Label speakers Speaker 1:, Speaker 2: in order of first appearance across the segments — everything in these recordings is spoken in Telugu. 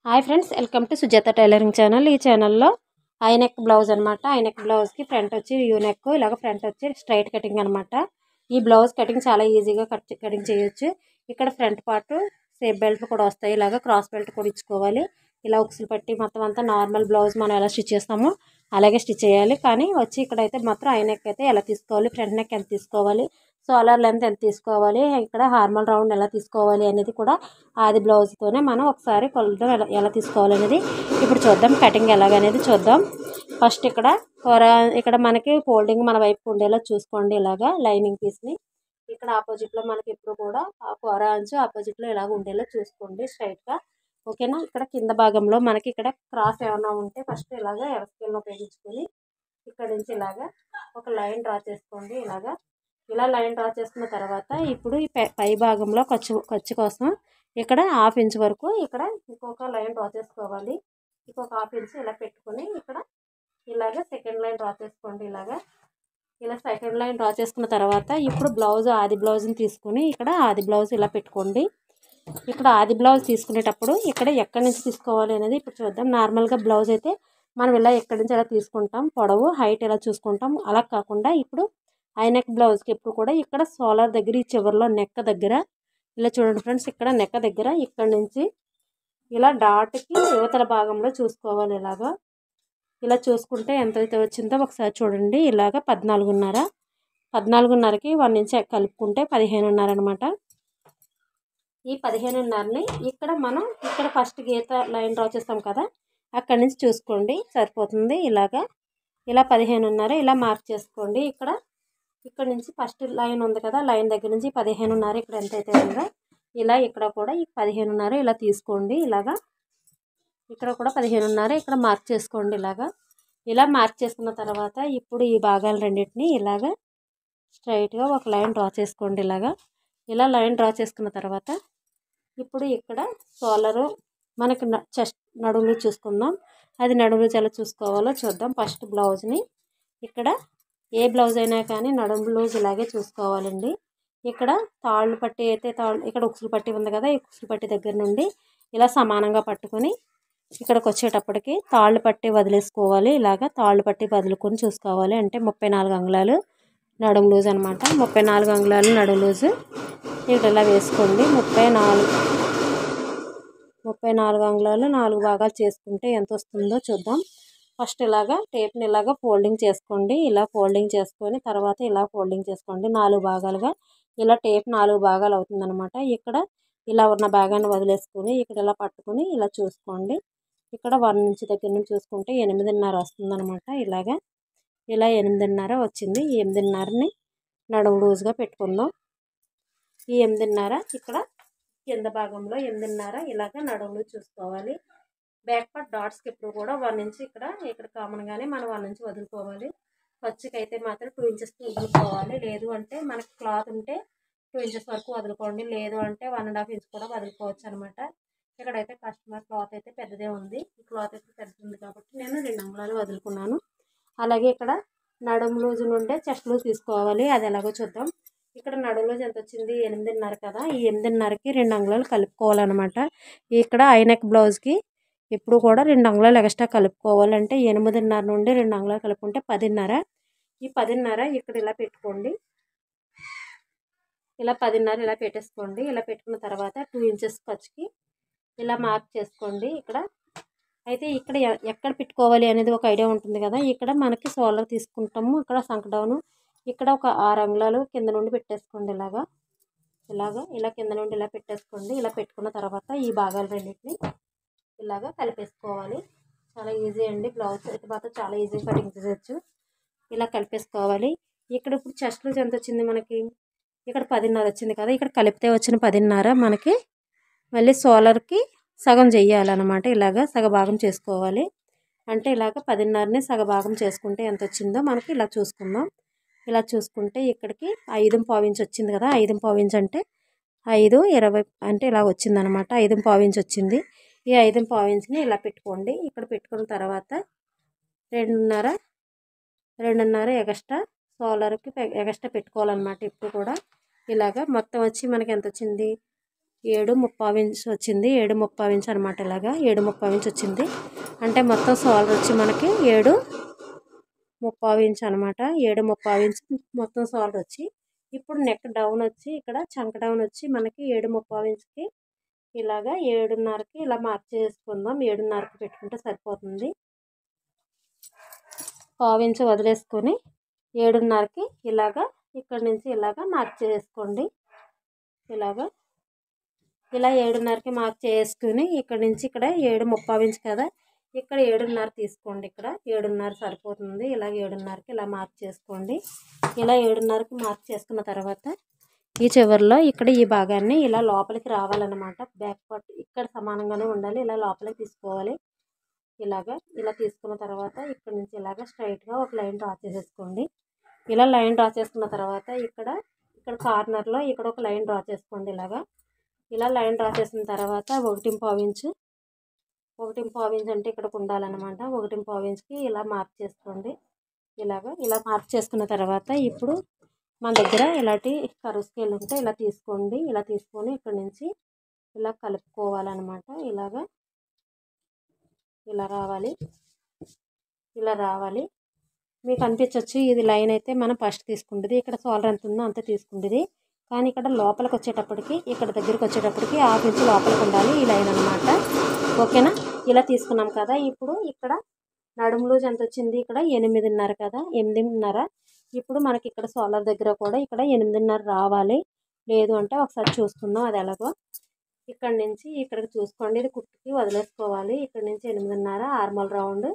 Speaker 1: Hi friends, welcome to Sujatha tailoring channel. ఈ ఛానల్లో హై నెక్ బ్లౌజ్ అనమాట. హై నెక్ బ్లౌజ్కి ఫ్రంట్ వచ్చి యూ నెక్, ఇలాగ ఫ్రంట్ వచ్చి స్ట్రైట్ కటింగ్ అనమాట. ఈ బ్లౌజ్ కటింగ్ చాలా ఈజీగా కటింగ్ చేయొచ్చు. ఇక్కడ ఫ్రంట్ పార్ట్ సేఫ్ బెల్ట్ కూడా వస్తాయి. ఇలాగ క్రాస్ బెల్ట్ కూడా ఇచ్చుకోవాలి. ఇలా ఉక్సులు పట్టి మొత్తం అంతా నార్మల్ బ్లౌజ్ మనం ఎలా స్టిచ్ చేస్తామో అలాగే స్టిచ్ చేయాలి. కానీ వచ్చి ఇక్కడైతే మాత్రం హై నెక్ అయితే ఎలా తీసుకోవాలి, ఫ్రంట్ నెక్ ఎంత తీసుకోవాలి, సోలార్ లెంత్ ఎంత తీసుకోవాలి, ఇక్కడ హార్మల్ రౌండ్ ఎలా తీసుకోవాలి అనేది కూడా ఆది బ్లౌజ్తోనే మనం ఒకసారి కొలతలు ఎలా తీసుకోవాలి అనేది ఇప్పుడు చూద్దాం. కటింగ్ ఎలాగనేది చూద్దాం. ఫస్ట్ ఇక్కడ మనకి ఫోల్డింగ్ మన వైపు ఉండేలా చూసుకోండి. ఇలాగా లైనింగ్ పీస్ని ఇక్కడ ఆపోజిట్లో మనకి ఎప్పుడు కూడా ఆ కూర అంచు ఆపోజిట్లో ఇలాగ ఉండేలా చూసుకోండి స్ట్రైట్గా. ఓకేనా. ఇక్కడ కింద భాగంలో మనకి ఇక్కడ క్రాస్ ఏమైనా ఉంటే ఫస్ట్ ఇలాగా ఎరస్కేల్ని ఉపయోగించుకొని ఇక్కడ నుంచి ఇలాగా ఒక లైన్ డ్రా చేసుకోండి. ఇలా లైన్ డ్రా చేసుకున్న తర్వాత ఇప్పుడు ఈ పై భాగంలో ఖర్చు కోసం ఇక్కడ హాఫ్ ఇంచ్ వరకు ఇక్కడ ఇంకొక లైన్ డ్రా చేసుకోవాలి. ఇంకొక హాఫ్ ఇంచ్ ఇలా పెట్టుకొని ఇక్కడ ఇలాగ సెకండ్ లైన్ డ్రా చేసుకోండి. ఇలా సెకండ్ లైన్ డ్రా చేసుకున్న తర్వాత ఇప్పుడు ఆది బ్లౌజ్ని తీసుకుని ఇక్కడ ఆది బ్లౌజ్ ఇలా పెట్టుకోండి. ఇక్కడ ఆది బ్లౌజ్ తీసుకునేటప్పుడు ఇక్కడ ఎక్కడి నుంచి తీసుకోవాలి అనేది ఇప్పుడు చూద్దాం. నార్మల్గా బ్లౌజ్ అయితే మనం ఇలా ఎక్కడి నుంచి ఎలా తీసుకుంటాం, పొడవు హైట్ ఎలా చూసుకుంటాం. అలా కాకుండా ఇప్పుడు హై నెక్ బ్లౌజ్కి ఎప్పుడు కూడా ఇక్కడ సోలార్ దగ్గర ఈ చివరిలో నెక్ దగ్గర ఇలా చూడండి ఫ్రెండ్స్. ఇక్కడ నెక్ దగ్గర ఇక్కడ నుంచి ఇలా డాట్కి యువతల భాగంలో చూసుకోవాలి. ఇలా చూసుకుంటే ఎంతైతే వచ్చిందో ఒకసారి చూడండి. ఇలాగ 14.5కి 1 ఇంచ్ కలుపుకుంటే 15.5 అనమాట. ఈ 15.5ని ఇక్కడ మనం ఇక్కడ ఫస్ట్ గీత లైన్ డ్రా చేస్తాం కదా, అక్కడి నుంచి చూసుకోండి సరిపోతుంది. ఇలా 15.5 ఇలా మార్క్ చేసుకోండి. ఇక్కడ నుంచి ఫస్ట్ లైన్ ఉంది కదా, లైన్ దగ్గర నుంచి 15.5 ఇక్కడ ఎంతైతే ఉందో ఇలా ఇక్కడ కూడా ఈ 15.5 ఇలా తీసుకోండి. ఇక్కడ కూడా 15.5 ఇక్కడ మార్క్ చేసుకోండి. ఇలా మార్క్ చేసుకున్న తర్వాత ఇప్పుడు ఈ భాగాలు రెండింటిని ఇలాగ స్ట్రైట్గా ఒక లైన్ డ్రా చేసుకోండి. ఇలా లైన్ డ్రా చేసుకున్న తర్వాత ఇప్పుడు ఇక్కడ సోలరు మనకి చెస్ట్ నడుములు చూసుకుందాం. అది నడుములు ఎలా చూసుకోవాలో చూద్దాం. ఫస్ట్ బ్లౌజ్ని ఇక్కడ ఏ బ్లౌజ్ అయినా కానీ నడుము లూజ్ ఇలాగే చూసుకోవాలండి. ఇక్కడ తాళ్ళు పట్టి అయితే ఇక్కడ ఉక్సులు పట్టి ఉంది కదా, ఈ ఉక్సులు పట్టి దగ్గర నుండి ఇలా సమానంగా పట్టుకొని ఇక్కడికి వచ్చేటప్పటికి తాళ్ళు పట్టి వదిలేసుకోవాలి. తాళ్ళు పట్టి వదులుకొని చూసుకోవాలి. అంటే 34 అంగుళాలు నడుము లూజ్ అనమాట. 34 అంగుళాలు నడుము లూజు ఇక్కడ ఇలా వేసుకోండి. 34 అంగుళాలు 4 భాగాలు చేసుకుంటే ఎంత వస్తుందో చూద్దాం. ఫస్ట్ టేప్ని ఫోల్డింగ్ చేసుకోండి. ఇలా ఫోల్డింగ్ చేసుకొని తర్వాత ఇలా ఫోల్డింగ్ చేసుకోండి. 4 భాగాలుగా ఇలా టేప్ 4 భాగాలు అవుతుందన్నమాట. ఇక్కడ ఇలా ఉన్న భాగాన్ని వదిలేసుకొని ఇక్కడ ఇలా పట్టుకొని ఇలా చూసుకోండి. ఇక్కడ 1 ఇంచ్ దగ్గర నుంచి చూసుకుంటే 8.5 వస్తుందన్నమాట. ఇలా 8.5 వచ్చింది. ఈ 8.5ని నడుము లూజ్గా పెట్టుకుందాం. ఈ 8.5 ఇక్కడ కింద భాగంలో 8.5 నడుములు చూసుకోవాలి. బ్యాక్ పార్ట్ డాట్స్కి ఎప్పుడు కూడా 1 ఇంచ్ ఇక్కడ కామన్గానే మనం 1 ఇంచ్ వదులుకోవాలి. ఖర్చుకి అయితే మాత్రం 2 ఇంచెస్ వదులుకోవాలి. లేదు అంటే మనకి క్లాత్ ఉంటే 2 ఇంచెస్ వరకు వదులుకోండి. లేదు అంటే 1.5 ఇంచ్ కూడా వదులుకోవచ్చు అనమాట. ఇక్కడైతే కస్టమర్ క్లాత్ అయితే పెద్దదే ఉంది. ఈ క్లాత్ అయితే పెద్దది ఉంది కాబట్టి నేను 2 అంగుళాలు వదులుకున్నాను. అలాగే ఇక్కడ నడుము లూజు నుండే చెస్ట్ లూజ్ తీసుకోవాలి. అది ఎలాగో చూద్దాం. ఇక్కడ నడుము లూజ్ ఎంత వచ్చింది, 8.5 కదా. ఈ 8.5కి 2 అంగుళాలు కలుపుకోవాలన్నమాట. ఇక్కడ హై నెక్ బ్లౌజ్కి ఎప్పుడు కూడా 2 అంగుళాలు ఎక్స్ట్రా కలుపుకోవాలంటే 8.5 నుండి 2 అంగుళాలు కలుపుకుంటే 10.5. ఈ 10.5 ఇక్కడ ఇలా పెట్టుకోండి. ఇలా 10.5 ఇలా పెట్టేసుకోండి. ఇలా పెట్టుకున్న తర్వాత 2 ఇంచెస్ ఖర్చుకి ఇలా మార్క్ చేసుకోండి. అయితే ఇక్కడ ఎక్కడ పెట్టుకోవాలి అనేది ఒక ఐడియా ఉంటుంది కదా. ఇక్కడ మనకి సోలర్ తీసుకుంటాము. ఇక్కడ సంక డౌను ఇక్కడ ఒక 6 అంగుళాలు కింద నుండి పెట్టేసుకోండి. ఇలా కింద నుండి ఇలా పెట్టేసుకోండి. ఇలా పెట్టుకున్న తర్వాత ఈ భాగాలు రెండింటిని కలిపేసుకోవాలి. చాలా ఈజీ అండి. బ్లౌజ్ అయితే మాత్రం చాలా ఈజీగా కటింగ్ చేయొచ్చు. ఇలా కలిపేసుకోవాలి. ఇప్పుడు చెస్ట్ లూజ్ ఎంత వచ్చింది మనకి, ఇక్కడ 10.5 వచ్చింది కదా. ఇక్కడ కలిపితే వచ్చిన 10.5 మనకి మళ్ళీ సోలర్కి సగం చెయ్యాలన్నమాట. సగ భాగం చేసుకోవాలి. అంటే 10.5ని సగ భాగం చేసుకుంటే ఎంత వచ్చిందో మనకి ఇలా చూసుకుందాం. ఇలా చూసుకుంటే ఇక్కడికి 5.5 ఇంచ్ వచ్చింది కదా. 5.5 ఇంచ్ అంటే 5.20 అంటే ఇలా వచ్చిందనమాట. 5.5 ఇంచ్ వచ్చింది. ఈ 5.5 ఇంచ్ని ఇలా పెట్టుకోండి. ఇక్కడ పెట్టుకున్న తర్వాత 2.5 ఎక్స్ట్రా సోలర్కి ఎక్స్ట్రా పెట్టుకోవాలన్నమాట. ఇప్పుడు కూడా మొత్తం వచ్చి మనకి ఎంత వచ్చింది, 7.75 ఇంచ్ వచ్చింది. 7.75 ఇంచ్ అనమాట. ఇలాగా 7.75 ఇంచ్ వచ్చింది. అంటే మొత్తం షోల్డర్ వచ్చి మనకి 7.75 ఇంచ్ అనమాట. 7.75 ఇంచ్ మొత్తం షోల్డర్ వచ్చి, ఇప్పుడు నెక్ డౌన్ వచ్చి ఇక్కడ చంక డౌన్ వచ్చి మనకి 7.75 ఇంచ్కి ఇలాగా 7.5కి ఇలా మార్క్ చేసుకుందాం. 7.5కి పెట్టుకుంటే సరిపోతుంది. 1/2 ఇంచ్ వదిలేసుకొని 7.5కి ఇలాగా ఇక్కడ నుంచి ఇలాగా మార్క్ చేసుకోండి. ఇలా 7.5కి మార్క్ చేసుకుని ఇక్కడ నుంచి ఇక్కడ 7.75 ఇంచ్ కదా, ఇక్కడ 7.5 తీసుకోండి. ఇక్కడ 7.5 సరిపోతుంది. ఇలా 7.5కి ఇలా మార్క్ చేసుకోండి. ఇలా 7.5కి మార్క్ చేసుకున్న తర్వాత ఈ చివరిలో ఇక్కడ ఈ భాగాన్ని ఇలా లోపలికి రావాలన్నమాట. బ్యాక్ పార్ట్ ఇక్కడ సమానంగానే ఉండాలి. ఇలా లోపలికి తీసుకోవాలి. ఇలా తీసుకున్న తర్వాత ఇక్కడ నుంచి ఇలాగ స్ట్రైట్గా ఒక లైన్ డ్రా చేసేసుకోండి. ఇలా లైన్ డ్రా చేసుకున్న తర్వాత ఇక్కడ కార్నర్లో ఇక్కడ ఒక లైన్ డ్రా చేసుకోండి. ఇలా లైన్ డ్రా చేసిన తర్వాత 1.25 ఇంచ్ అంటే ఇక్కడికి ఉండాలన్నమాట. 1.25 ఇంచ్కి ఇలా మార్క్ చేసుకోండి. ఇలా మార్క్ చేసుకున్న తర్వాత ఇప్పుడు మన దగ్గర ఇలాంటి కర్వ్ స్కేల్ ఉంటే ఇలా తీసుకోండి. ఇలా తీసుకొని ఇక్కడ నుంచి ఇలా కలుపుకోవాలన్నమాట. ఇలా రావాలి. మీకు అనిపించవచ్చు ఇది లైన్ అయితే మనం ఫస్ట్ తీసుకుంటుంది, ఇక్కడ షోల్డర్ ఎంత ఉందో అంతే తీసుకుంటుంది. కానీ ఇక్కడ లోపలికి వచ్చేటప్పటికి ఇక్కడ దగ్గరికి వచ్చేటప్పటికి 1/2 ఇంచ్ లోపలికి ఉండాలి ఈ లైన్ అనమాట. ఓకేనా? ఇలా తీసుకున్నాం కదా. ఇప్పుడు ఇక్కడ నడుము లూజ్ ఎంత వచ్చింది? ఇక్కడ 8.5 కదా, 8.5. ఇప్పుడు మనకి ఇక్కడ షోల్డర్ దగ్గర కూడా ఇక్కడ 8.5 రావాలి. లేదు అంటే ఒకసారి చూసుకుందాం అది ఎలాగో. ఇక్కడ నుంచి ఇక్కడికి చూసుకోండి. ఇది కుట్టుకి వదిలేసుకోవాలి. ఇక్కడ నుంచి 8.5 ఆర్మల్ రౌండ్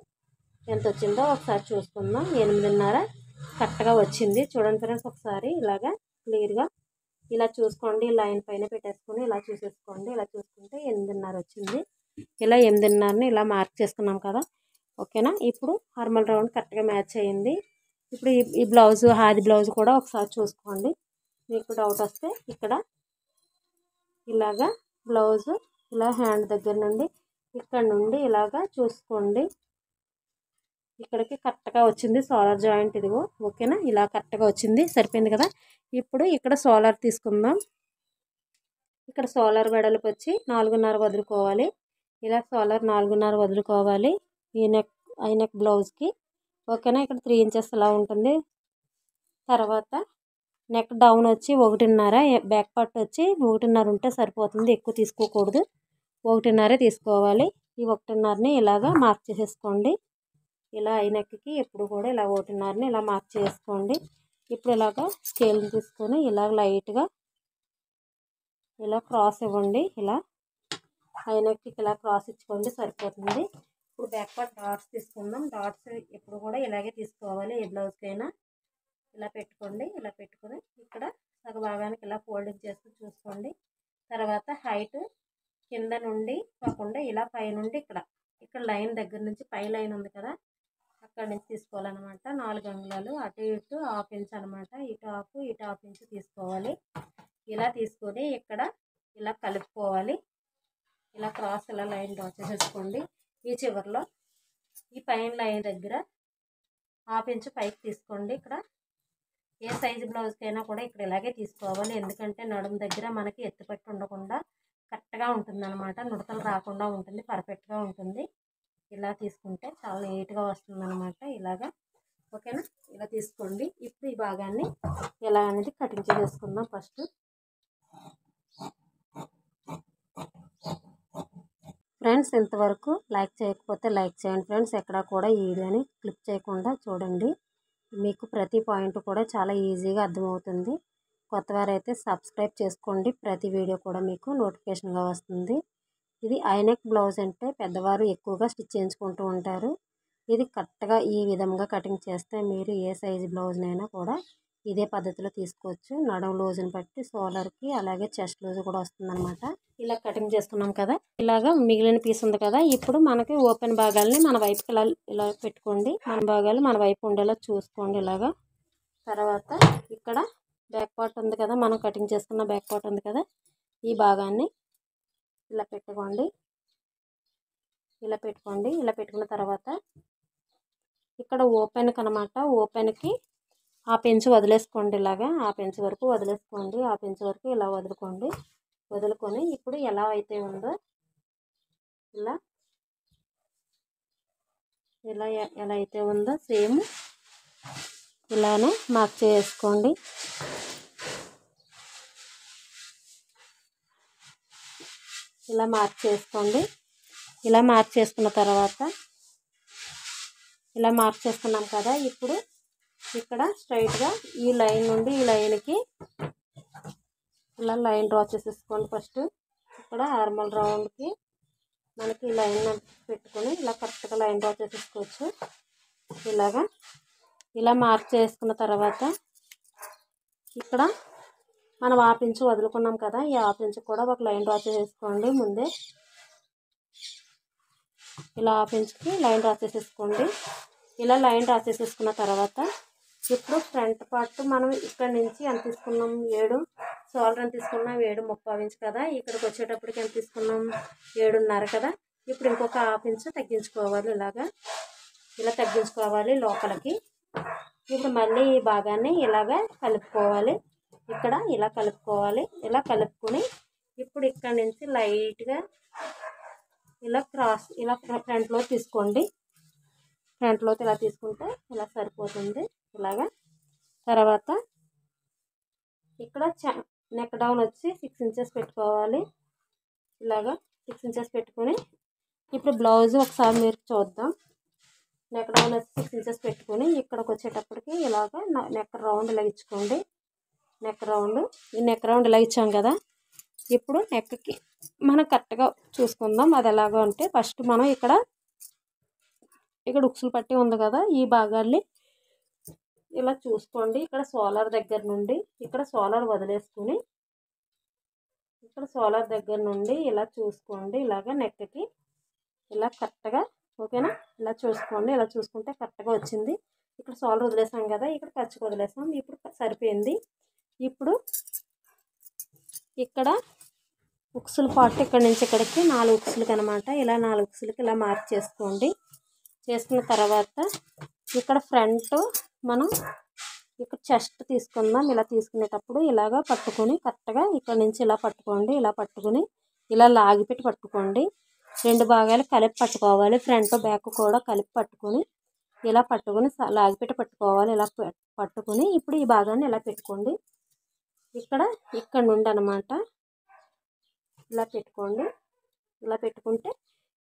Speaker 1: ఎంత వచ్చిందో ఒకసారి చూసుకుందాం. 8.5 కరెక్ట్గా వచ్చింది. చూడండి ఫ్రెండ్స్, ఒకసారి ఇలాగా క్లియర్గా ఇలా చూసుకోండి. లైన్ పైన పెట్టేసుకొని ఇలా చూసేసుకోండి. ఇలా చూసుకుంటే 8.5 వచ్చింది. ఇలా 8.5ని ఇలా మార్క్ చేసుకున్నాం కదా. ఓకేనా? ఇప్పుడు ఆర్మల్ రౌండ్ కరెక్ట్గా మ్యాచ్ అయ్యింది. ఇప్పుడు ఈ బ్లౌజ్ హాది బ్లౌజ్ కూడా ఒకసారి చూసుకోండి. మీకు డౌట్ వస్తే ఇక్కడ ఇలాగా బ్లౌజ్ ఇలా హ్యాండ్ దగ్గర నుండి ఇక్కడ నుండి ఇలాగా చూసుకోండి. ఇక్కడికి కరెక్ట్గా వచ్చింది షోల్డర్ జాయింట్. ఇదిగో ఓకేనా? ఇలా కరెక్ట్గా వచ్చింది. సరిపోయింది కదా. ఇప్పుడు ఇక్కడ షోల్డర్ తీసుకుందాం. ఇక్కడ షోల్డర్ వెడల్పు వచ్చి 4.5 వదులుకోవాలి. ఇలా షోల్డర్ 4.5 వదులుకోవాలి ఐ నెక్ బ్లౌజ్కి. ఓకేనా? ఇక్కడ 3 ఇంచెస్ అలా ఉంటుంది. తర్వాత నెక్ డౌన్ వచ్చి 1.5, బ్యాక్ పార్ట్ వచ్చి 1.5 ఉంటే సరిపోతుంది. ఎక్కువ తీసుకోకూడదు. 1.5 తీసుకోవాలి. ఈ 1.5ని ఇలాగా మార్క్ చేసేసుకోండి. ఇలా ఐ నెక్కి ఎప్పుడు కూడా ఇలా 1.5ని ఇలా మార్క్ చేసుకోండి. ఇప్పుడు ఇలాగా స్కేల్ తీసుకొని ఇలా లైట్గా ఇలా క్రాస్ ఇవ్వండి. ఇలా ఐ నెక్కి ఇలా క్రాస్ ఇచ్చుకోండి సరిపోతుంది. ఇప్పుడు బ్యాక్ పార్ట్ డాట్స్ తీసుకుందాం. డాట్స్ ఎప్పుడు కూడా ఇలాగే తీసుకోవాలి. ఏ బ్లౌజ్కైనా ఇలా పెట్టుకోండి. ఇలా పెట్టుకొని ఇక్కడ సగ భాగానికి ఇలా ఫోల్డింగ్ చేస్తూ చూసుకోండి. తర్వాత హైట్ కింద నుండి కాకుండా ఇలా పై నుండి ఇక్కడ లైన్ దగ్గర నుంచి పై లైన్ ఉంది కదా, అక్కడ నుంచి తీసుకోవాలన్నమాట. 4 అంగుళాలు అటు ఇటు 1/2 ఇంచ్ అనమాట. ఇటు 1/2 ఇంచ్ తీసుకోవాలి. ఇలా తీసుకొని ఇక్కడ ఇలా కలుపుకోవాలి. ఇలా క్రాస్ ఇలా లైన్ డ్రా చేసేసుకోండి. ఈ చివరిలో ఈ పైన లైన్ దగ్గర 1/2 ఇంచ్ పైకి తీసుకోండి. ఇక్కడ ఏ సైజు బ్లౌజ్కైనా కూడా ఇక్కడ ఇలాగే తీసుకోవాలి. ఎందుకంటే నడుము దగ్గర మనకి ఎత్తుపట్టి ఉండకుండా కరెక్ట్గా ఉంటుంది అనమాట. నుడతలు రాకుండా ఉంటుంది, పర్ఫెక్ట్గా ఉంటుంది. ఇలా తీసుకుంటే చాలా నీట్గా వస్తుంది అనమాట. ఇలాగా ఓకేనా? ఇలా తీసుకోండి. ఇప్పుడు ఈ భాగాన్ని ఎలా అనేది కటింగ్ చేసుకుందాం. ఫస్ట్ ఫ్రెండ్స్, ఇంతవరకు లైక్ చేయకపోతే లైక్ చేయండి ఫ్రెండ్స్. ఎక్కడ కూడా ఈ వీడియోని క్లిక్ చేయకుండా చూడండి. మీకు ప్రతి పాయింట్ కూడా చాలా ఈజీగా అర్థమవుతుంది. కొత్తవారైతే సబ్స్క్రైబ్ చేసుకోండి. ప్రతి వీడియో కూడా మీకు నోటిఫికేషన్గా వస్తుంది. ఇది ఐ నెక్ బ్లౌజ్ అంటే పెద్దవారు ఎక్కువగా స్టిచ్ చేయించుకుంటూ ఉంటారు. ఇది కరెక్ట్గా ఈ విధంగా కటింగ్ చేస్తే మీరు ఏ సైజు బ్లౌజ్నైనా కూడా ఇదే పద్ధతిలో తీసుకోవచ్చు. నడుము లూజ్ని బట్టి షోల్డర్కి అలాగే చెస్ట్ లూజ్ కూడా వస్తుందన్నమాట. ఇలా కటింగ్ చేసుకున్నాం కదా. ఇలాగా మిగిలిన పీస్ ఉంది కదా. ఇప్పుడు మనకి ఓపెన్ భాగాలని మన వైపుకి ఇలా పెట్టుకోండి. మన భాగాలు మన వైపు ఉండేలా చూసుకోండి. ఇలాగా తర్వాత ఇక్కడ బ్యాక్ పార్ట్ ఉంది కదా, మనం కటింగ్ చేసుకున్న బ్యాక్ పార్ట్ ఉంది కదా, ఈ భాగాన్ని ఇలా పెట్టుకోండి. ఇలా పెట్టుకున్న తర్వాత ఇక్కడ ఓపెన్కి అనమాట, ఓపెన్కి 1/2 ఇంచ్ వదిలేసుకోండి. ఇలాగా 1/2 ఇంచ్ వరకు వదిలేసుకోండి. 1/2 ఇంచ్ వరకు ఇలా వదులుకోండి. వదులుకొని ఇప్పుడు ఎలా అయితే ఉందో ఇలా ఇలా ఎలా అయితే ఉందో సేమ్ ఇలానే మార్క్ చేసుకోండి. ఇలా మార్క్ చేసుకోండి. ఇలా మార్క్ చేసుకున్న తర్వాత ఇలా మార్క్ చేసుకున్నాం కదా, ఇప్పుడు ఇక్కడ స్ట్రైట్గా ఈ లైన్ నుండి ఈ లైన్కి ఇలా లైన్ డ్రా చేసేసుకోండి. ఫస్ట్ ఇక్కడ ఆర్మల్ రౌండ్కి మనకి ఈ లైన్ పెట్టుకొని ఇలా కరెక్ట్గా లైన్ డ్రా చేసేసుకోవచ్చు. ఇలాగా ఇలా మార్క్ చేసుకున్న తర్వాత ఇక్కడ మనం హాఫ్ ఇంచ్ వదులుకున్నాం కదా, ఈ హాఫ్ ఇంచ్ కూడా ఒక లైన్ డ్రా చేసేసుకోండి. ముందే ఇలా హాఫ్ ఇంచ్కి లైన్ డ్రా చేసేసుకోండి. ఇలా లైన్ డ్రా చేసేసుకున్న తర్వాత ఇప్పుడు ఫ్రంట్ పార్ట్ మనం ఇక్కడ నుంచి ఎంత తీసుకున్నాం, 7 షోల్డర్ ఎంత తీసుకున్నాం, 7.35 ఇంచ్ కదా. ఇక్కడికి వచ్చేటప్పటికి ఎంత తీసుకున్నాం, 7.5 కదా. ఇప్పుడు ఇంకొక హాఫ్ ఇంచ్ తగ్గించుకోవాలి. ఇలా తగ్గించుకోవాలి లోపలికి. ఇప్పుడు మళ్ళీ ఈ భాగాన్ని ఇలాగా కలుపుకోవాలి. ఇక్కడ ఇలా కలుపుకోవాలి. ఇలా కలుపుకొని ఇప్పుడు ఇక్కడ నుంచి లైట్గా ఇలా క్రాస్ ఇలా ఫ్రంట్లో తీసుకోండి. ఫ్రంట్లో ఇలా తీసుకుంటే ఇలా సరిపోతుంది. ఇలాగా తర్వాత ఇక్కడ నెక్ డౌన్ వచ్చి 6 ఇంచెస్ పెట్టుకోవాలి. ఇలాగా 6 ఇంచెస్ పెట్టుకొని ఇప్పుడు బ్లౌజ్ ఒకసారి మీరు చూద్దాం. నెక్ డౌన్ వచ్చి 6 ఇంచెస్ పెట్టుకొని ఇక్కడికి వచ్చేటప్పటికి ఇలాగ నెక్ రౌండ్ ఇలా ఇచ్చుకోండి. నెక్ రౌండ్ ఈ నెక్ రౌండ్ ఇలా ఇచ్చాం కదా. ఇప్పుడు నెక్కి మనం కరెక్ట్గా చూసుకుందాం. అది ఎలాగో అంటే ఫస్ట్ మనం ఇక్కడ ఉక్సులు పట్టి ఉంది కదా, ఈ భాగాన్ని ఇలా చూసుకోండి. ఇక్కడ సోలార్ దగ్గర నుండి ఇక్కడ సోలార్ వదిలేసుకుని ఇక్కడ సోలార్ దగ్గర నుండి ఇలా చూసుకోండి. ఇలాగ నెక్కి ఇలా కరెక్ట్గా ఓకేనా. ఇలా చూసుకోండి. ఇలా చూసుకుంటే కరెక్ట్గా వచ్చింది. ఇక్కడ సోలార్ వదిలేసాం కదా, ఇక్కడ ఖర్చుకు వదిలేసాం. ఇప్పుడు సరిపోయింది. ఇప్పుడు ఇక్కడ ఉక్సుల పార్ట్ ఇక్కడ నుంచి ఇక్కడికి 4 ఉక్సులకి అనమాట. ఇలా 4 ఉక్సులకి ఇలా మార్క్ చేసుకోండి. చేసుకున్న తర్వాత ఇక్కడ ఫ్రంట్ మనం ఇక్కడ చెస్ట్ తీసుకుందాం. ఇలా తీసుకునేటప్పుడు ఇలాగా పట్టుకొని కరెక్ట్గా ఇక్కడ నుంచి ఇలా పట్టుకోండి. ఇలా పట్టుకొని ఇలా లాగిపెట్టి పట్టుకోండి. 2 భాగాలు కలిపి పట్టుకోవాలి. ఫ్రంట్ బ్యాక్ కూడా కలిపి పట్టుకొని ఇలా పట్టుకొని లాగిపెట్టి పట్టుకోవాలి. ఇలా పట్టుకొని ఇప్పుడు ఈ భాగాన్ని ఇలా పెట్టుకోండి. ఇక్కడ నుండి అనమాట ఇలా పెట్టుకోండి. ఇలా పెట్టుకుంటే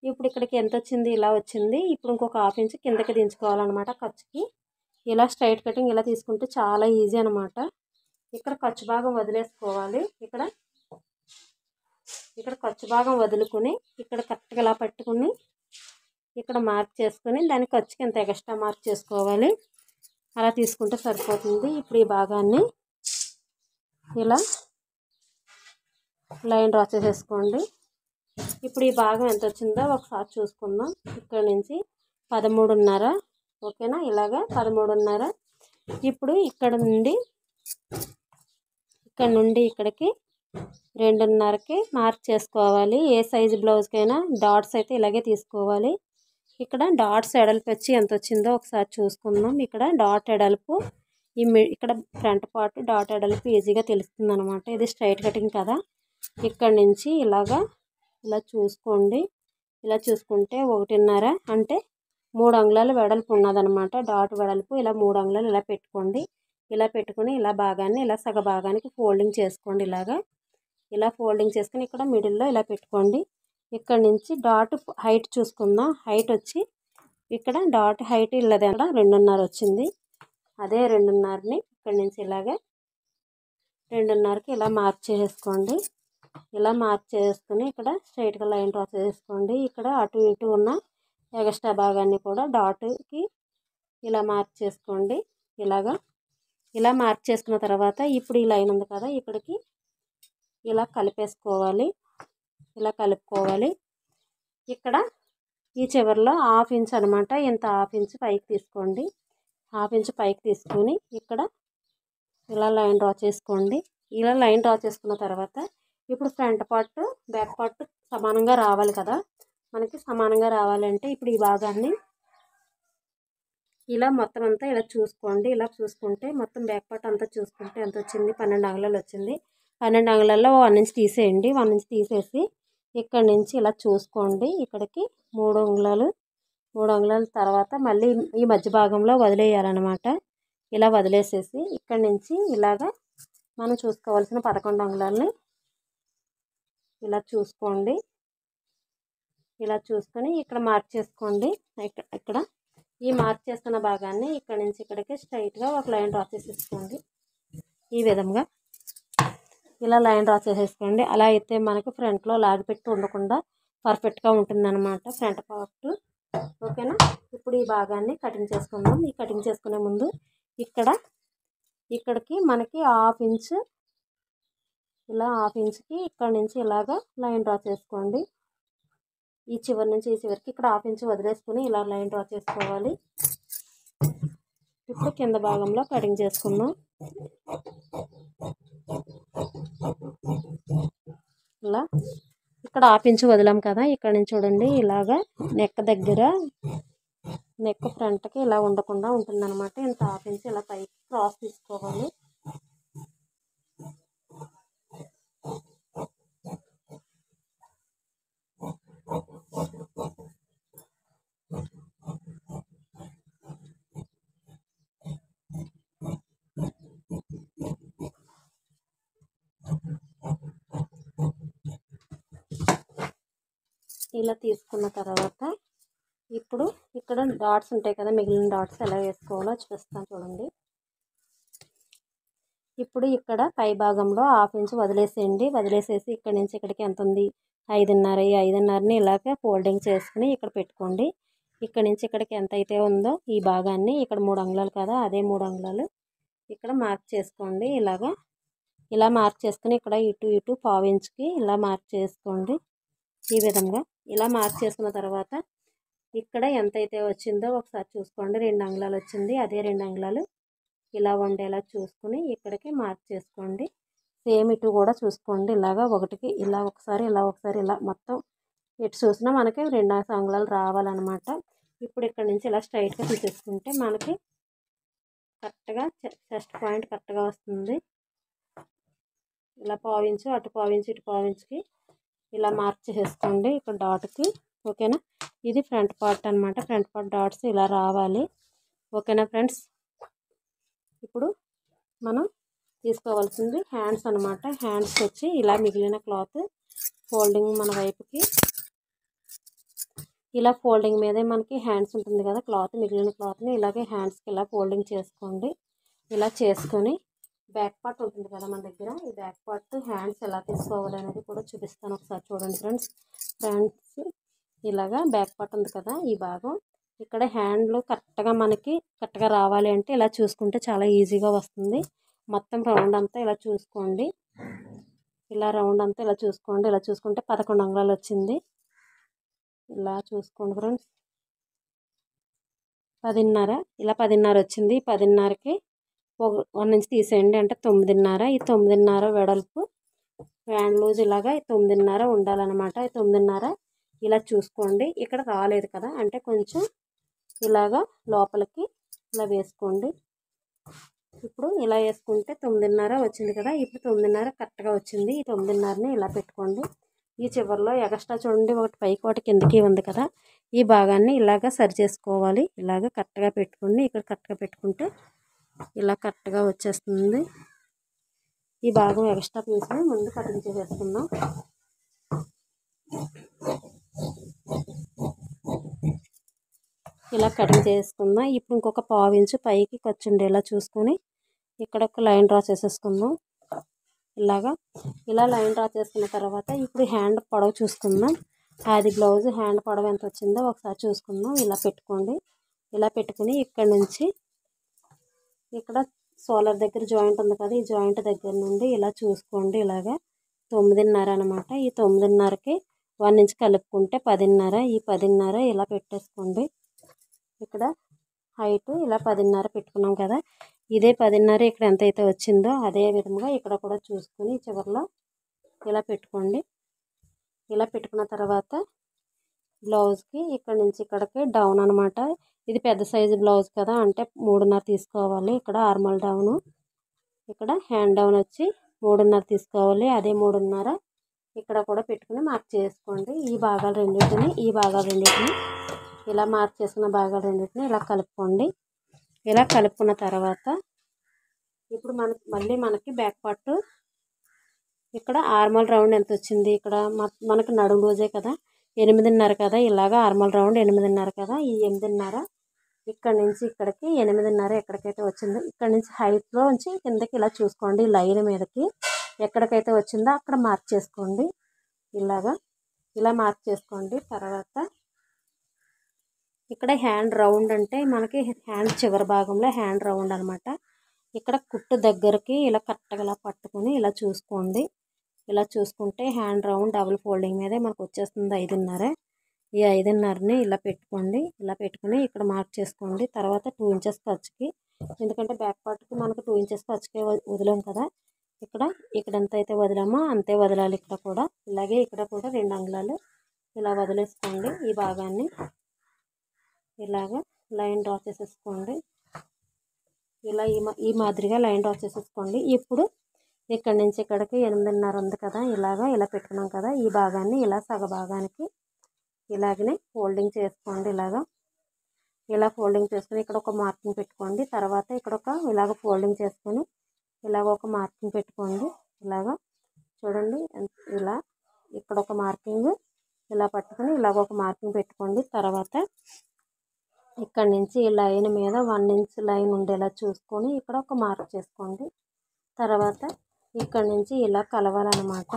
Speaker 1: ఇప్పుడు ఇక్కడికి ఎంత వచ్చింది, ఇలా వచ్చింది. ఇప్పుడు ఇంకొక హాఫ్ ఇంచ్ కిందకి దించుకోవాలన్నమాట ఖర్చుకి. ఇలా స్ట్రైట్ కటింగ్ ఇలా తీసుకుంటే చాలా ఈజీ అనమాట. ఇక్కడ ఖర్చు భాగం వదిలేసుకోవాలి. ఇక్కడ ఖర్చు భాగం వదులుకొని ఇక్కడ కరెక్ట్గా ఇలా పట్టుకుని ఇక్కడ మార్క్ చేసుకొని దాని ఖర్చుకి ఎంత ఎక్స్ట్రా మార్క్ చేసుకోవాలి. అలా తీసుకుంటే సరిపోతుంది. ఇప్పుడు ఈ భాగాన్ని ఇలా లైన్ డ్రా చేసేసుకోండి. ఇప్పుడు ఈ భాగం ఎంత వచ్చిందో ఒకసారి చూసుకుందాం. ఇక్కడ నుంచి 13.5 ఓకేనా. ఇలాగా 13.5. ఇప్పుడు ఇక్కడ నుండి ఇక్కడికి 2.5కి మార్క్ చేసుకోవాలి. ఏ సైజు బ్లౌజ్కైనా డాట్స్ అయితే ఇలాగే తీసుకోవాలి. ఇక్కడ డాట్స్ ఎడల్పు వచ్చి ఎంత వచ్చిందో ఒకసారి చూసుకుందాం. ఇక్కడ డాట్ ఎడల్పు ఇక్కడ ఫ్రంట్ పార్ట్ డాట్ ఎడల్పు ఈజీగా తెలుస్తుంది అనమాట. ఇది స్ట్రైట్ కటింగ్ కదా. ఇక్కడ నుంచి ఇలా చూసుకోండి. ఇలా చూసుకుంటే 1.5 అంటే 3 అంగుళాలు వెడల్పు ఉన్నదనమాట. డాట్ వెడల్పు ఇలా 3 అంగుళాలు ఇలా పెట్టుకోండి. ఇలా పెట్టుకుని ఇలా భాగాన్ని ఇలా సగ భాగానికి ఫోల్డింగ్ చేసుకోండి. ఇలా ఫోల్డింగ్ చేసుకుని ఇక్కడ మిడిల్లో ఇలా పెట్టుకోండి. ఇక్కడ నుంచి డాట్ హైట్ చూసుకుందాం. హైట్ వచ్చి ఇక్కడ డాట్ హైట్ ఇల్లదే 2.5 వచ్చింది. అదే 2.5ని ఇక్కడ నుంచి ఇలాగే 2.5కి ఇలా మార్క్ చేసుకోండి. ఇలా మార్క్ చేసుకుని ఇక్కడ స్ట్రైట్గా లైన్ డ్రా చేసుకోండి. ఇక్కడ అటు ఇటు ఉన్న ఎక్స్ట్రా భాగాన్ని కూడా డాట్కి ఇలా మార్క్ చేసుకోండి. ఇలా మార్క్ చేసుకున్న తర్వాత ఇప్పుడు ఈ లైన్ ఉంది కదా, ఇక్కడికి ఇలా కలిపేసుకోవాలి. ఇలా కలుపుకోవాలి. ఇక్కడ ఈ చివరిలో హాఫ్ ఇంచ్ అనమాట. ఇంత హాఫ్ ఇంచ్ పైకి తీసుకోండి. హాఫ్ ఇంచ్ పైకి తీసుకొని ఇక్కడ ఇలా లైన్ డ్రా చేసుకోండి. ఇలా లైన్ డ్రా చేసుకున్న తర్వాత ఇప్పుడు ఫ్రంట్ పార్ట్ బ్యాక్ పార్ట్ సమానంగా రావాలి కదా. మనకి సమానంగా రావాలంటే ఇప్పుడు ఈ భాగాన్ని ఇలా మొత్తం అంతా ఇలా చూసుకోండి. ఇలా చూసుకుంటే మొత్తం బ్యాక్ పార్ట్ అంతా చూసుకుంటే ఎంత వచ్చింది, 12 అంగుళాలు వచ్చింది. 12 అంగుళాల్లో 1 ఇంచ్ తీసేయండి. 1 ఇంచ్ తీసేసి ఇక్కడ నుంచి ఇలా చూసుకోండి. ఇక్కడికి 3 అంగుళాలు 3 అంగుళాల తర్వాత మళ్ళీ ఈ మధ్య భాగంలో వదిలేయాలన్నమాట. ఇలా వదిలేసేసి ఇక్కడ నుంచి ఇలాగా మనం చూసుకోవాల్సిన 11 అంగుళాలని ఇలా చూసుకోండి. ఇలా చూసుకొని ఇక్కడ మార్క్ చేసుకోండి. ఇక్కడ ఈ మార్క్ చేసుకున్న భాగాన్ని ఇక్కడ నుంచి ఇక్కడికి స్ట్రైట్గా ఒక లైన్ డ్రా చేసేసుకోండి. ఈ విధంగా ఇలా లైన్ డ్రా చేసేసుకోండి. అలా అయితే మనకి ఫ్రంట్లో లాగిపెట్టి ఉండకుండా పర్ఫెక్ట్గా ఉంటుందన్నమాట ఫ్రంట్ పార్ట్. ఓకేనా. ఇప్పుడు ఈ భాగాన్ని కటింగ్ చేసుకుందాం. ఈ కటింగ్ చేసుకునే ముందు ఇక్కడికి మనకి 1/2 ఇంచ్ ఇలా 1/2 ఇంచ్కి ఇక్కడ నుంచి ఇలాగా లైన్ డ్రా చేసుకోండి. ఈ చివరి నుంచి ఈ చివరికి ఇక్కడ 1/2 ఇంచ్ వదిలేసుకుని ఇలా లైన్ డ్రా చేసుకోవాలి. ఇప్పుడు కింద భాగంలో కటింగ్ చేసుకుందాం. ఇలా ఇక్కడ 1/2 ఇంచ్ వదిలాం కదా, ఇక్కడ నుంచి చూడండి ఇలాగా నెక్ దగ్గర నెక్ ఫ్రంట్కి ఇలా ఉండకుండా ఉంటుందన్నమాట. ఇంత 1/2 ఇంచ్ ఇలా పైకి క్రాస్ తీసుకోవాలి. ఇలా తీసుకున్న తర్వాత ఇప్పుడు ఇక్కడ డాట్స్ ఉంటాయి కదా, మిగిలిన డాట్స్ ఎలా వేసుకోవాలో చూపిస్తాను చూడండి. ఇప్పుడు ఇక్కడ పై భాగంలో 1/2 ఇంచ్ వదిలేసేయండి. వదిలేసేసి ఇక్కడ నుంచి ఇక్కడికి ఎంత ఉంది 5.5. ఈ 5.5ని ఇలాగే ఫోల్డింగ్ చేసుకుని ఇక్కడ పెట్టుకోండి. ఇక్కడ నుంచి ఇక్కడికి ఎంత అయితే ఉందో ఈ భాగాన్ని ఇక్కడ 3 అంగుళాలు కదా, అదే 3 అంగుళాలు ఇక్కడ మార్క్ చేసుకోండి. ఇలా మార్క్ చేసుకుని ఇక్కడ ఇటు 1/2 ఇంచ్కి ఇలా మార్క్ చేసుకోండి. ఈ విధంగా ఇలా మార్క్ చేసుకున్న తర్వాత ఇక్కడ ఎంత అయితే వచ్చిందో ఒకసారి చూసుకోండి. 2 అంగుళాలు వచ్చింది. అదే 2 అంగుళాలు ఇలా ఉండేలా చూసుకుని ఇక్కడికి మార్క్ చేసుకోండి. సేమ్ ఇటు కూడా చూసుకోండి. ఇలాగా ఒకటికి ఇలా ఒకసారి ఇలా మొత్తం ఎటు చూసినా మనకి 2 అంగుళాలు రావాలన్నమాట. ఇప్పుడు ఇక్కడ నుంచి ఇలా స్ట్రైట్గా తీసేసుకుంటే మనకి కరెక్ట్గా చెస్ట్ పాయింట్ కరెక్ట్గా వస్తుంది. ఇలా 1/2 ఇంచు అటు 1/2 ఇంచు ఇటు 1/2 ఇంచుకి ఇలా మార్క్ చేసేసుకోండి ఇక్కడ డాట్కి. ఓకేనా. ఇది ఫ్రంట్ పార్ట్ అనమాట. ఫ్రంట్ పార్ట్ డాట్స్ ఇలా రావాలి. ఓకేనా ఫ్రెండ్స్. ఇప్పుడు మనం తీసుకోవాల్సింది హ్యాండ్స్ అనమాట. హ్యాండ్స్ వచ్చి ఇలా మిగిలిన క్లాత్ ఫోల్డింగ్ మన వైపుకి ఇలా ఫోల్డింగ్ మీదే మనకి హ్యాండ్స్ ఉంటుంది కదా క్లాత్, మిగిలిన క్లాత్ని ఇలాగే హ్యాండ్స్కి ఇలా ఫోల్డింగ్ చేసుకోండి. ఇలా చేసుకొని బ్యాక్ పార్ట్ ఉంటుంది కదా మన దగ్గర, ఈ బ్యాక్ పార్ట్ హ్యాండ్స్ ఎలా తీసుకోవాలి అనేది కూడా చూపిస్తాను. ఒకసారి చూడండి ఫ్రెండ్స్. ఇలాగా బ్యాక్ పార్ట్ ఉంది కదా, ఈ భాగం ఇక్కడ హ్యాండ్లు కరెక్ట్గా రావాలి అంటే ఇలా చూసుకుంటే చాలా ఈజీగా వస్తుంది. మొత్తం రౌండ్ అంతా ఇలా చూసుకోండి. ఇలా రౌండ్ అంతా ఇలా చూసుకోండి. ఇలా చూసుకుంటే 11 అంగుళాలు వచ్చింది. ఇలా చూసుకోండి ఫ్రెండ్స్. 10.5 ఇలా 10.5 వచ్చింది. 10.5కి 1 ఇంచ్ తీసేయండి అంటే 9.5. ఈ 9.5 వెడల్పు హ్యాండ్ లూజ్ ఇలాగా 9.5 ఉండాలన్నమాట. ఈ 9.5 ఇలా చూసుకోండి. ఇక్కడ రాలేదు కదా అంటే కొంచెం ఇలాగా లోపలికి ఇలా వేసుకోండి. ఇప్పుడు ఇలా వేసుకుంటే 9.5 వచ్చింది కదా. ఇప్పుడు 9.5 కరెక్ట్గా వచ్చింది. ఈ 9.5ని ఇలా పెట్టుకోండి. ఈ చివరిలో ఎక్స్ట్రా చూడండి ఒకటి పైకి ఒకటి కిందకి ఉంది కదా, ఈ భాగాన్ని ఇలాగ సరి చేసుకోవాలి. ఇలాగ కరెక్ట్గా పెట్టుకోండి. ఇక్కడ కరెక్ట్గా పెట్టుకుంటే ఇలా కరెక్ట్గా వచ్చేస్తుంది. ఈ భాగం ఎక్స్ట్రా పీస్ని ముందు కటింగ్ చేసేసుకుందాం. ఇలా కటింగ్ చేసుకుందాం. ఇప్పుడు ఇంకొక 1/2 ఇంచు పైకి ఖర్చు ఉండేలా చూసుకొని ఇక్కడ ఒక లైన్ డ్రా చేసేసుకుందాం. ఇలా లైన్ డ్రా చేసుకున్న తర్వాత ఇప్పుడు హ్యాండ్ పొడవు చూసుకుందాం. అది బ్లౌజ్ హ్యాండ్ పొడవు ఎంత వచ్చిందో ఒకసారి చూసుకుందాం. ఇలా పెట్టుకోండి. ఇలా పెట్టుకుని ఇక్కడ నుంచి ఇక్కడ సోలర్ దగ్గర జాయింట్ ఉంది కదా, ఈ జాయింట్ దగ్గర నుండి ఇలా చూసుకోండి. ఇలాగా 9.5 అనమాట. ఈ 9.5కి 1 ఇంచ్ కలుపుకుంటే 10.5. ఈ 10.5 ఇలా పెట్టేసుకోండి. ఇక్కడ హైట్ ఇలా 10.5 పెట్టుకున్నాం కదా, ఇదే 10.5 ఇక్కడ ఎంత అయితే వచ్చిందో అదే విధంగా ఇక్కడ కూడా చూసుకొని చివరిలో ఇలా పెట్టుకోండి. ఇలా పెట్టుకున్న తర్వాత బ్లౌజ్కి ఇక్కడ నుంచి ఇక్కడికి డౌన్ అనమాట. ఇది పెద్ద సైజు బ్లౌజ్ కదా అంటే 3.5 తీసుకోవాలి. ఇక్కడ ఆర్మల్ డౌను, ఇక్కడ హ్యాండ్ డౌన్ వచ్చి 3.5 తీసుకోవాలి. అదే 3.5 ఇక్కడ కూడా పెట్టుకుని మార్క్ చేసుకోండి. ఈ భాగాలు రెండింటిని ఇలా మార్క్ చేసుకున్న భాగాలు రెండింటిని ఇలా కలుపుకోండి. ఇలా కలుపుకున్న తర్వాత ఇప్పుడు మళ్ళీ మనకి బ్యాక్ పార్ట్ ఇక్కడ ఆర్మల్ రౌండ్ ఎంత వచ్చింది, ఇక్కడ మనకి నడుము లూజే కదా 8.5 కదా, ఇలాగా ఆర్మల్ రౌండ్ 8.5 కదా, ఈ 8.5 ఇక్కడ నుంచి ఇక్కడికి 8.5 ఎక్కడికైతే వచ్చిందో ఇక్కడ నుంచి హైట్లో నుంచి కిందకి ఇలా చూసుకోండి. లైన్ మీదకి ఎక్కడికైతే వచ్చిందో అక్కడ మార్క్ చేసుకోండి. ఇలా మార్క్ చేసుకోండి. తర్వాత ఇక్కడ హ్యాండ్ రౌండ్ అంటే మనకి హ్యాండ్ చివరి భాగంలో హ్యాండ్ రౌండ్ అనమాట. ఇక్కడ కుట్టు దగ్గరికి ఇలా కరెక్ట్గా ఇలా పట్టుకొని ఇలా చూసుకోండి. ఇలా చూసుకుంటే హ్యాండ్ రౌండ్ డబుల్ ఫోల్డింగ్ మీదే మనకు వచ్చేస్తుంది 5.5. ఈ 5.5ని ఇలా పెట్టుకోండి. ఇలా పెట్టుకుని ఇక్కడ మార్క్ చేసుకోండి. తర్వాత 2 ఇంచెస్ ఖర్చుకి, ఎందుకంటే బ్యాక్ పార్ట్కి మనకు 2 ఇంచెస్ ఖర్చుకే వదిలాం కదా, ఇక్కడ ఎంత అయితే వదిలామో అంతే వదలాలి. ఇక్కడ కూడా ఇలాగే ఇక్కడ కూడా 2 అంగుళాలు ఇలా వదిలేసుకోండి. ఈ భాగాన్ని ఇలాగా లైన్ డ్రా చేసేసుకోండి. ఇలా ఈ మాదిరిగా లైన్ డ్రా చేసేసుకోండి. ఇప్పుడు ఇక్కడ నుంచి ఇక్కడికి 8.5 ఉంది కదా, ఇలా పెట్టుకున్నాం కదా, ఈ భాగాన్ని ఇలా సగ భాగానికి ఇలాగనే ఫోల్డింగ్ చేసుకోండి. ఇలా ఫోల్డింగ్ చేసుకుని ఇక్కడ ఒక మార్కింగ్ పెట్టుకోండి. తర్వాత ఇక్కడ ఇలాగ ఫోల్డింగ్ చేసుకొని ఇలాగ ఒక మార్కింగ్ పెట్టుకోండి. చూడండి, ఇలా ఇక్కడ ఒక మార్కింగ్ ఇలా పట్టుకొని ఇలాగ ఒక మార్కింగ్ పెట్టుకోండి. తర్వాత ఇక్కడ నుంచి ఈ లైన్ మీద 1 ఇంచ్ లైన్ ఉండేలా చూసుకొని ఇక్కడ ఒక మార్క్ చేసుకోండి. తర్వాత ఇక్కడ నుంచి ఇలా కలవాలన్నమాట.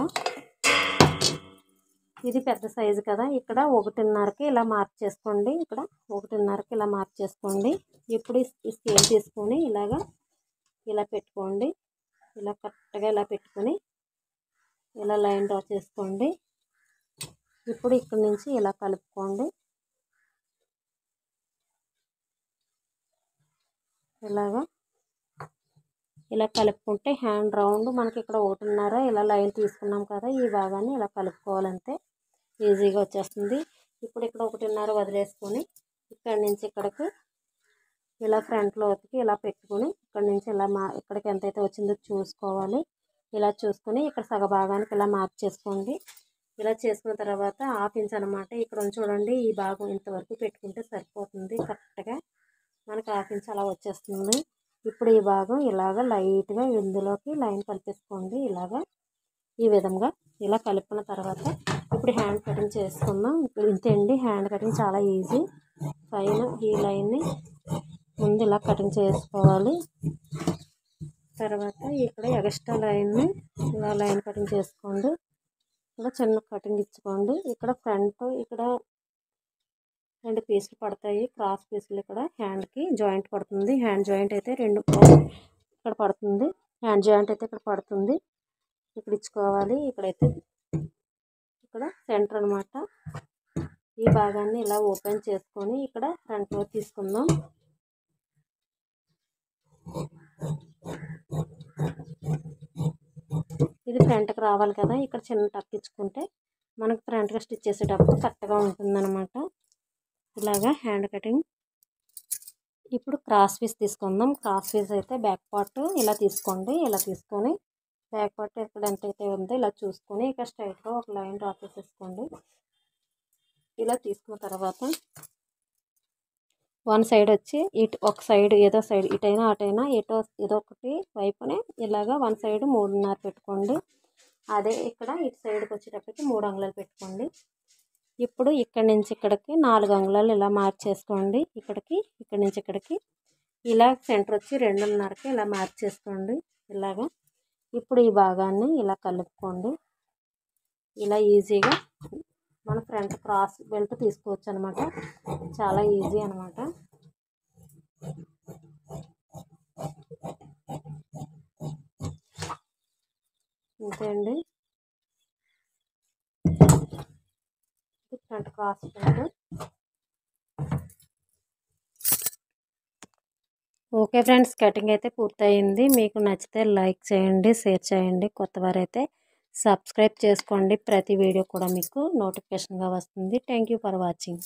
Speaker 1: ఇది పెద్ద సైజు కదా, ఇక్కడ 1.5కి ఇలా మార్క్ చేసుకోండి. ఇక్కడ 1.5కి ఇలా మార్క్ చేసుకోండి. ఇప్పుడు ఈ స్కేల్ తీసుకొని ఇలా పెట్టుకోండి. ఇలా కరెక్ట్గా ఇలా పెట్టుకొని ఇలా లైన్ డ్రా చేసుకోండి. ఇప్పుడు ఇక్కడ నుంచి ఇలా కలుపుకోండి. ఇలా కలుపుకుంటే హ్యాండ్ రౌండ్ మనకి ఇక్కడ 1.5 ఇలా లైన్ తీసుకున్నాం కదా, ఈ భాగాన్ని ఇలా కలుపుకోవాలంటే ఈజీగా వచ్చేస్తుంది. ఇప్పుడు ఇక్కడ 1.5 వదిలేసుకొని ఇక్కడ నుంచి ఇక్కడికి ఇలా ఫ్రంట్లోకి ఇలా పెట్టుకొని ఇక్కడ నుంచి ఇక్కడికి ఎంతైతే వచ్చిందో చూసుకోవాలి. ఇలా చూసుకొని ఇక్కడ సగ భాగానికి ఇలా మార్క్ చేసుకోండి. ఇలా చేసుకున్న తర్వాత 1/2 ఇంచ్ అనమాట. ఇక్కడ చూడండి, ఈ భాగం ఇంతవరకు పెట్టుకుంటే సరిపోతుంది. కరెక్ట్గా మనకి 1/2 ఇంచ్ అలా వచ్చేస్తుంది. ఇప్పుడు ఈ భాగం లైట్గా ఇందులోకి లైన్ కలిపేసుకోండి. ఈ విధంగా ఇలా కలుపుకున్న తర్వాత ఇప్పుడు హ్యాండ్ కటింగ్ చేసుకుందాం. ఇంతే అండి, హ్యాండ్ కటింగ్ చాలా ఈజీ. పైన ఈ లైన్ని ముందు ఇలా కటింగ్ చేసుకోవాలి. తర్వాత ఇక్కడ ఎక్స్ట్రా లైన్ని ఇలా లైన్ కటింగ్ చేసుకోండి. ఇక్కడ చిన్న కటింగ్ ఇచ్చుకోండి. ఇక్కడ ఫ్రంట్ ఇక్కడ 2 పీసులు పడతాయి, క్రాస్ పీసులు. ఇక్కడ హ్యాండ్కి జాయింట్ పడుతుంది. హ్యాండ్ జాయింట్ అయితే 2 ఇక్కడ పడుతుంది. హ్యాండ్ జాయింట్ అయితే ఇక్కడ పడుతుంది, ఇక్కడ ఇచ్చుకోవాలి. ఇక్కడైతే ఇక్కడ సెంటర్ అనమాట. ఈ భాగాన్ని ఇలా ఓపెన్ చేసుకొని ఇక్కడ ఫ్రంట్లో తీసుకుందాం. ఇది ఫ్రంట్కి రావాలి కదా, ఇక్కడ చిన్న టక్ ఇచ్చుకుంటే మనకు ఫ్రంట్గా స్టిచ్ చేసేటప్పుడు కరెక్ట్గా ఉంటుందన్నమాట. Hand cutting. ఇప్పుడు క్రాస్ పీస్ తీసుకుందాం. క్రాస్ పీస్ అయితే బ్యాక్ పార్ట్ ఇలా తీసుకోండి. ఇలా తీసుకొని బ్యాక్ పార్ట్ ఇక్కడ ఎంతైతే ఉందో ఇలా చూసుకొని ఇక్కడ స్ట్రైట్గా ఒక లైన్ డ్రా చేసేసుకోండి. ఇలా తీసుకున్న తర్వాత వన్ సైడ్ వచ్చి ఒక సైడ్ ఏదో సైడ్ ఇటైనా అటైనా ఏదో ఒకటి వైపునే వన్ సైడ్ 3.5 పెట్టుకోండి. అదే ఇక్కడ ఇటు సైడ్కి వచ్చేటప్పటికి 3 అంగుళాలు పెట్టుకోండి. ఇప్పుడు ఇక్కడ నుంచి ఇక్కడికి 4 అంగుళాలు ఇలా మార్క్ చేసుకోండి. ఇక్కడ నుంచి ఇక్కడికి ఇలా సెంటర్ వచ్చి 2.5కి ఇలా మార్క్ చేసుకోండి. ఇప్పుడు ఈ భాగాన్ని ఇలా కలుపుకోండి. ఇలా ఈజీగా మన ఫ్రంట్ క్రాస్ బెల్ట్ తీసుకోవచ్చు అనమాట. చాలా ఈజీ అనమాట. అంతే అండి, front cross belt. Okay friends, cutting అయితే పూర్తయింది. మీకు నచ్చితే లైక్ చేయండి, షేర్ చేయండి. కొత్తవారైతే సబ్స్క్రైబ్ చేసుకోండి. ప్రతి వీడియో కూడా మీకు నోటిఫికేషన్గా వస్తుంది. Thank you for watching.